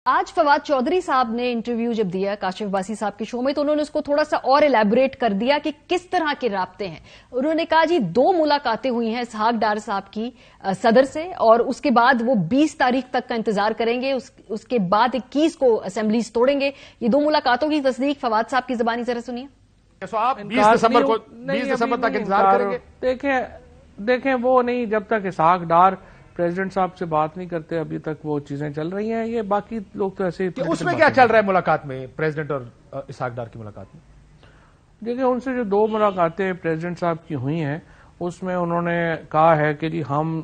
آج فواد چودھری صاحب نے انٹرویو جب دیا کاشف باسی صاحب کے شو میں تو انہوں نے اس کو تھوڑا سا اور ایلیبوریٹ کر دیا کہ کس طرح کے رابطے ہیں. انہوں نے کہا جی 2 ملاقاتیں ہوئی ہیں اسحاق ڈار صاحب کی صدر سے اور اس کے بعد وہ 20 تاریخ تک کا انتظار کریں گے, اس کے بعد 21 کو اسمبلیز توڑیں گے. یہ 2 ملاقاتوں کی تصدیق فواد صاحب کی زبانی ذرا سنیے. آپ 20 دسمبر تک انتظار کریں گے؟ دیکھیں وہ نہیں, جب تک اسحاق ڈار پریزیڈنٹ صاحب سے بات نہیں کرتے ابھی تک وہ چیزیں چل رہی ہیں. یہ باقی لوگ تو ایسے اس میں کیا چل رہا ہے ملاقات میں, پریزیڈنٹ اور اسحاق ڈار کی ملاقات میں؟ دیکھیں ان سے جو 2 ملاقاتیں پریزیڈنٹ صاحب کی ہوئی ہیں اس میں انہوں نے کہا ہے کہ جی ہم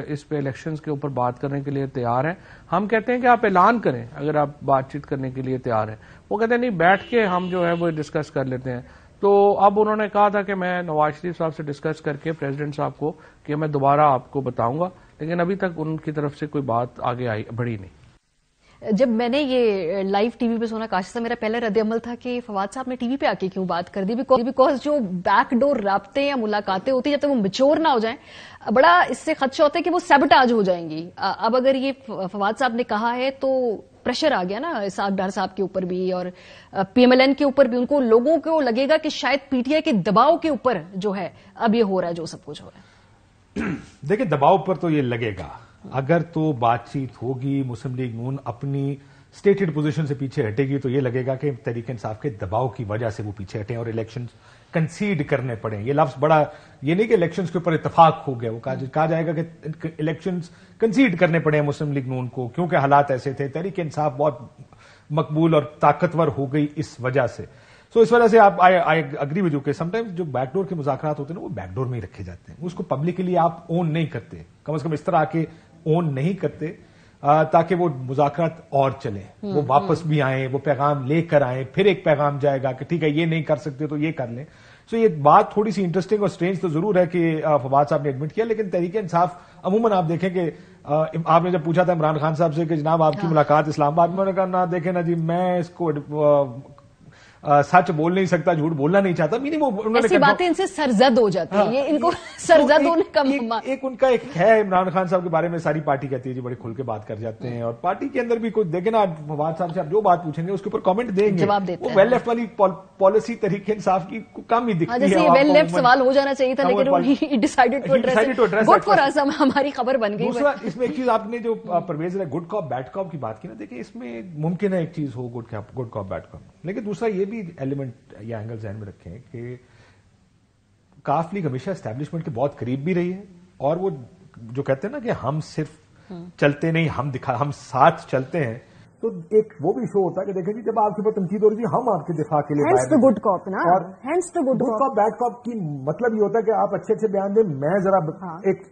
اس پہ الیکشنز کے اوپر بات کرنے کے لیے تیار ہیں. ہم کہتے ہیں کہ آپ اعلان کریں اگر آپ بات چیت کرنے کے لیے تیار ہیں. وہ کہتے ہیں نہیں بیٹھ کے ہم جو ہے وہ ڈسکس کر لیتے ہیں. تو اب انہوں نے کہا تھا کہ میں نواز شریف صاحب سے ڈسکس کر کے پریزیڈنٹ صاحب کو کہ میں دوبارہ آپ کو بتاؤں گا, لیکن ابھی تک ان کی طرف سے کوئی بات آگے بڑھی نہیں. جب میں نے یہ لائیو ٹی وی پہ سنا کاشف صاحب, میرا پہلا رد عمل تھا کہ فواد صاحب نے ٹی وی پہ آ کے کیوں بات کر دی, بیکاز جو بیک ڈور رابطے یا ملاقاتیں ہوتی ہیں جب تک وہ میچور نہ ہو جائیں بڑا اس سے خدشہ ہوتا ہے کہ وہ سیبوٹاج ہو جائیں گی. اب اگر یہ فواد صاحب نے کہا ہے تو پریشر آ گیا نا اسحاق ڈار صاحب کے اوپر بھی اور پی ایم ایل این کے اوپر بھی. ان کو لوگوں کو لگے گا کہ شاید پی ٹی آئی کے دباؤ کے اوپر جو ہے اب یہ ہو رہا ہے جو سب کچھ ہو رہا ہے. دیکھیں دباؤ پر تو یہ لگے گا, اگر تو بات چیت ہوگی, مسلم لیگ نون اپنی سٹیٹڈ پوزیشن سے پیچھے ہٹے گی تو یہ لگے گا کہ تحریک انصاف کے دباؤ کی وجہ سے وہ پیچھے ہٹیں اور الیکشن کنسیڈ کرنے پڑیں. یہ لفظ بڑا, یہ نہیں کہ الیکشنز کے اوپر اتفاق ہو گیا, وہ کہا جائے گا کہ الیکشنز کنسیڈ کرنے پڑے مسلم لیگ نون کو کیونکہ حالات ایسے تھے. تحریک انصاف بہت مقبول اور طاقتور ہو گئی اس وجہ سے. سو اس وجہ سے آپ آئی اگری ود یو کہ سم ٹائمز جو بیک ڈور کے مذاکرات ہوتے ہیں نا وہ بیک ڈور میں ہی رکھے جاتے ہیں. اس کو پبلکلی آپ اون نہیں کرتے, کم از کم اس طرح کے اون نہیں کرتے تاکہ وہ مذاکرات اور چلیں, وہ واپس بھی آئیں, وہ پیغام لے کر آئیں, پھر ایک پیغام جائے گا کہ ٹھیک ہے یہ نہیں کر سکتے تو یہ کر لیں. سو یہ بات تھوڑی سی انٹرسٹنگ اور اسٹرینج تو ضرور ہے کہ فواد صاحب نے ایڈمٹ کیا, لیکن تحریک انصاف عموماً آپ دیکھیں کہ آپ نے جب پوچھا تھا عمران خان صاحب سے کہ جناب آپ کی ملاقات اسلام آباد میں, انہوں نے کہا نہ دیکھیں نا جی میں اس کو سچ بول نہیں سکتا, جھوٹ بولنا نہیں چاہتا. ایسی باتیں ان سے سرزد ہو جاتی ہیں, یہ ان کو سرزد ہونے کا ایک ان کا ایک ہے. عمران خان صاحب کے بارے میں ساری پارٹی کہتی ہے جی بڑے کھل کے بات کر جاتے ہیں, اور پارٹی کے اندر بھی کوئی دیکھیں نا فواد صاحب سے آپ جو بات پوچھیں گے اس کے اوپر کامنٹ دیں گے, وہ ویل لیفٹ والی پالیسی تحریک انصاف کی کم ہی دکھتی ہے. ویل لیفٹ سوال ہو جانا چاہیے تھا لیکن decided to address good for us, ہماری خبر بن گئی. دوسرا اس میں ایک چیز آپ نے جو پرویز گڈ کاپ بیڈ کاپ کی بات کی نا, دیکھیں اس میں ممکن ہے ایک چیز ہو گڈ کاپ بیڈ کاپ, لیکن دوسرا یہ بھی ایلیمنٹ یا اینگل ذہن میں رکھیں کہ کاف لیگ ہمیشہ اسٹیبلشمنٹ کے بہت قریب بھی رہی ہے, اور وہ جو کہتے ہیں نا کہ ہم صرف چلتے نہیں ہم ساتھ چلتے ہیں, تو ایک وہ بھی شو ہوتا ہے کہ دیکھیں جی جب آپ کے اوپر تنقید ہو رہی ہے ہم آپ کے دفاع کے لیے گڈ کاپ نا, اور گڈ کاپ بیڈ کاپ کی مطلب یہ ہوتا ہے کہ آپ اچھے اچھے بیان دیں, میں ذرا ایک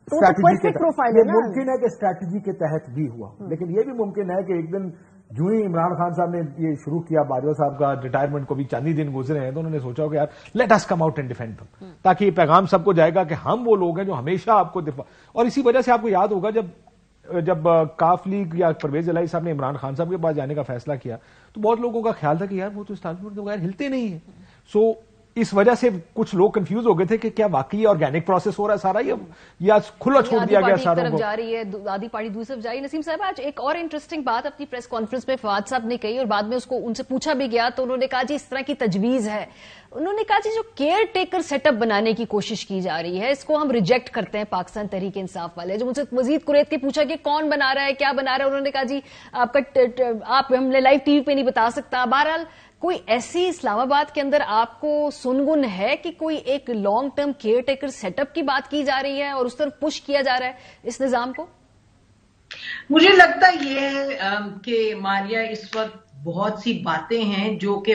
اسٹریٹجی کے ممکن ہے کہ اسٹریٹجی کے تحت بھی ہوا, لیکن یہ بھی ممکن ہے کہ ایک دن جو ہی عمران خان صاحب نے یہ شروع کیا, باجوہ صاحب کا ریٹائرمنٹ کو بھی چند ہی دن گزرے ہیں, تو انہوں نے سوچا کہ یار let us come out and defend them, تاکہ یہ پیغام سب کو جائے گا کہ ہم وہ لوگ ہیں جو ہمیشہ آپ کو دفاع. اور اسی وجہ سے آپ کو یاد ہوگا جب کاف لیگ یا پرویز الہی صاحب نے عمران خان صاحب کے پاس جانے کا فیصلہ کیا تو بہت لوگوں کا خیال تھا کہ یار وہ تو اسٹیبلشمنٹ کے بغیر ہلتے نہیں ہیں. سو اس وجہ سے کچھ لوگ کنفیوز ہو گئے تھے کہ کیا واقعی آرگینک پروسیس ہو رہا ہے سارا, یا کھلا چھوڑ دیا گیا ساروں کو, جا رہی ہے آدھی پارٹی دوسری طرف جا رہی ہے. نسیم صاحب آج ایک اور انٹرسٹنگ بات اپنی پریس کانفرنس میں فواد صاحب نے کہی, اور بعد میں اس کو ان سے پوچھا بھی گیا تو انہوں نے کہا جی اس طرح کی تجویز ہے. انہوں نے کہا جی جو کیئر ٹیکر سیٹ اپ بنانے کی کوشش کی جا رہی ہے اس کو ہم ریجیکٹ کرتے ہیں پاکستان تحریک انصاف والے. جب ان سے مزید قریت کے پوچھا کہ کون بنا رہا ہے کیا بنا رہا ہے, انہوں نے کہا جی آپ ہم نے لائیو ٹی وی پہ نہیں بتا سکتا. بہرحال کوئی ایسی اسلام آباد کے اندر آپ کو سنگن ہے کہ کوئی ایک long term caretaker set up کی بات کی جا رہی ہے اور اس طرف پش کیا جا رہا ہے اس نظام کو؟ مجھے لگتا یہ ہے کہ ماریہ اس وقت بہت سی باتیں ہیں جو کہ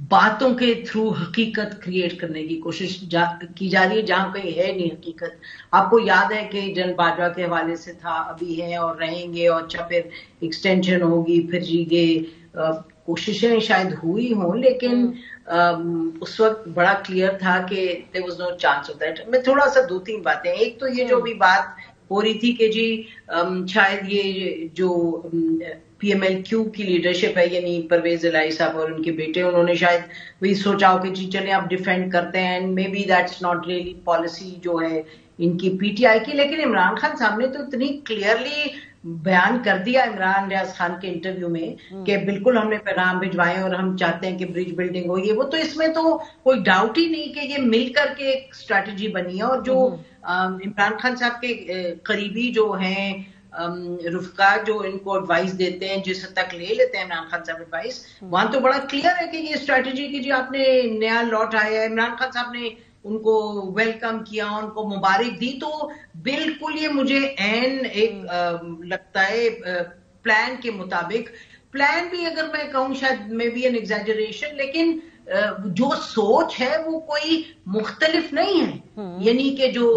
باتوں کے تھرو حقیقت کریٹ کرنے کی کوشش کی جا رہی ہے جہاں کہیں ہے نہیں حقیقت. آپ کو یاد ہے کہ جن باجوہ کے حوالے سے تھا, ابھی ہیں اور رہیں گے, اور اچھا پھر ایکسٹینشن ہوگی, پھر یہ کوششیں شاید ہوئی ہوں, لیکن اس وقت بڑا کلیئر تھا کہ there was no chance of that. میں تھوڑا سا 2-3 باتیں, ایک تو یہ جو بھی بات ہو رہی تھی کہ جی شاید یہ جو پی ایم ایل کیو کی لیڈرشپ ہے, یعنی پرویز الہی صاحب اور ان کے بیٹے, انہوں نے شاید وہی سوچا ہو کہ جی چلیں آپ ڈیفینڈ کرتے ہیں, and maybe that's not really policy جو ہے ان کی پی ٹی آئی کی. لیکن عمران خان صاحب نے تو اتنی کلیئرلی بیان کر دیا عمران ریاض خان کے انٹرویو میں کہ بالکل ہم نے پیغام بھجوائے اور ہم چاہتے ہیں کہ برج بلڈنگ ہو یہ وہ, تو اس میں تو کوئی ڈاؤٹ ہی نہیں کہ یہ مل کر کے ایک اسٹریٹجی بنی ہے. اور جو عمران خان صاحب کے قریبی جو ہیں رفقا جو ان کو ایڈوائس دیتے ہیں, جس حد تک لے لیتے ہیں عمران خان صاحب ایڈوائس, وہاں تو بڑا کلیئر ہے کہ یہ اسٹریٹجی کی جی آپ نے نیا لوٹ آیا ہے. عمران خان صاحب نے ان کو ویلکم کیا, ان کو مبارک دی, تو بالکل یہ مجھے این ایک لگتا ہے پلان کے مطابق. پلان بھی اگر میں کہوں شاید میں بھی این ایگزیجریشن, لیکن جو سوچ ہے وہ کوئی مختلف نہیں ہے. یعنی کہ جو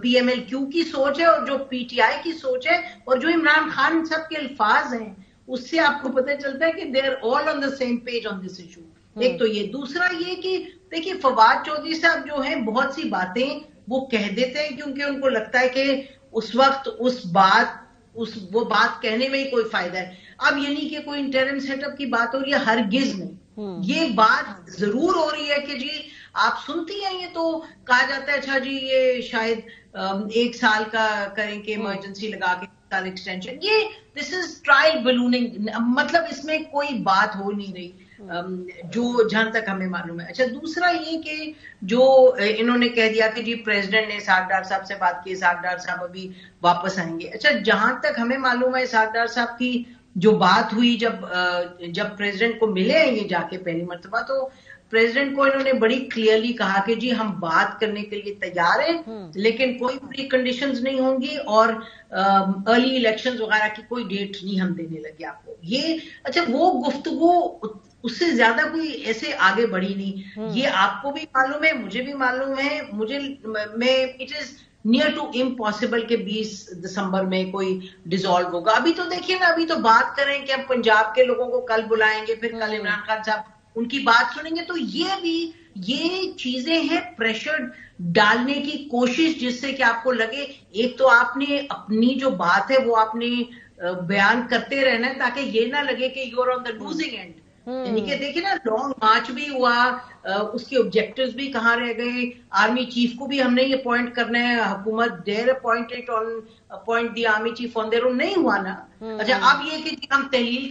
پی ایم ایل کیو کی سوچ ہے اور جو پی ٹی آئی کی سوچ ہے اور جو عمران خان صاحب کے الفاظ ہیں, اس سے آپ کو پتہ چلتا ہے کہ they are all on the same page on this issue. ایک تو یہ, دوسرا یہ کہ دیکھیے فواد چودھری صاحب جو ہیں بہت سی باتیں وہ کہہ دیتے ہیں کیونکہ ان کو لگتا ہے کہ اس وقت وہ بات کہنے میں ہی کوئی فائدہ ہے. اب یہ نہیں کہ کوئی انٹرم سیٹ اپ کی بات ہو رہی ہے, ہرگز نہیں. یہ بات ضرور ہو رہی ہے کہ جی آپ سنتی ہیں یہ تو کہا جاتا ہے اچھا جی یہ شاید 1 سال کا کریں کہ ایمرجنسی لگا کے سال ایکسٹینشن. یہ دس از ٹرائل بلوننگ, مطلب اس میں کوئی بات ہو نہیں رہی جو جہاں تک ہمیں معلوم ہے. اچھا دوسرا یہ کہ جو انہوں نے کہہ دیا کہ جی پریزیڈنٹ نے اسحاق ڈار صاحب سے بات کی, اسحاق ڈار صاحب ابھی واپس آئیں گے. اچھا جہاں تک ہمیں معلوم ہے اسحاق ڈار صاحب کی جو بات ہوئی جب پریزیڈنٹ کو ملے ہیں یہ جا کے پہلی مرتبہ, تو پریزیڈنٹ کو انہوں نے بڑی کلیئرلی کہا کہ جی ہم بات کرنے کے لیے تیار ہیں لیکن کوئی پری کنڈیشنز نہیں ہوں گی اور ارلی الیکشنز وغیرہ کی کوئی ڈیٹ نہیں ہم دینے لگے آپ کو. یہ اچھا وہ گفتگو اس سے زیادہ کوئی ایسے آگے بڑھی نہیں. یہ آپ کو بھی معلوم ہے, مجھے بھی معلوم ہے, it is near to impossible کہ 20 دسمبر میں کوئی ڈیزالو ہوگا. ابھی تو دیکھیے نا, ابھی تو بات کریں کہ ہم پنجاب کے لوگوں کو کل بلائیں گے, پھر کل عمران خان صاحب ان کی بات سنیں گے. تو یہ چیزیں ہیں پریشر ڈالنے کی کوشش, جس سے کہ آپ کو لگے ایک تو آپ نے اپنی جو بات ہے وہ آپ نے بیان کرتے رہنا ہے تاکہ یہ نہ لگے کہ you are on the losing end. یعنی کہ دیکھیں نا لانگ مارچ بھی ہوا, اس کے آبجیکٹیوز بھی کہاں رہ گئے, آرمی چیف کو بھی ہم نے یہ اپوائنٹ کرنا ہے, حکومت دیر اپوائنٹ دی آرمی چیف آن دیر اون, نہیں ہوا نا. اچھا اب یہ کہ ہم تحلیل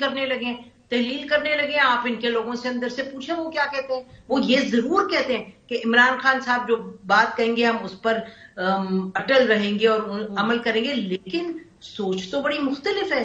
کرنے لگے آپ ان کے لوگوں سے اندر سے پوچھیں وہ کیا کہتے ہیں. وہ یہ ضرور کہتے ہیں کہ عمران خان صاحب جو بات کہیں گے ہم اس پر اٹل رہیں گے اور عمل کریں گے, لیکن سوچ تو بڑی مختلف ہے.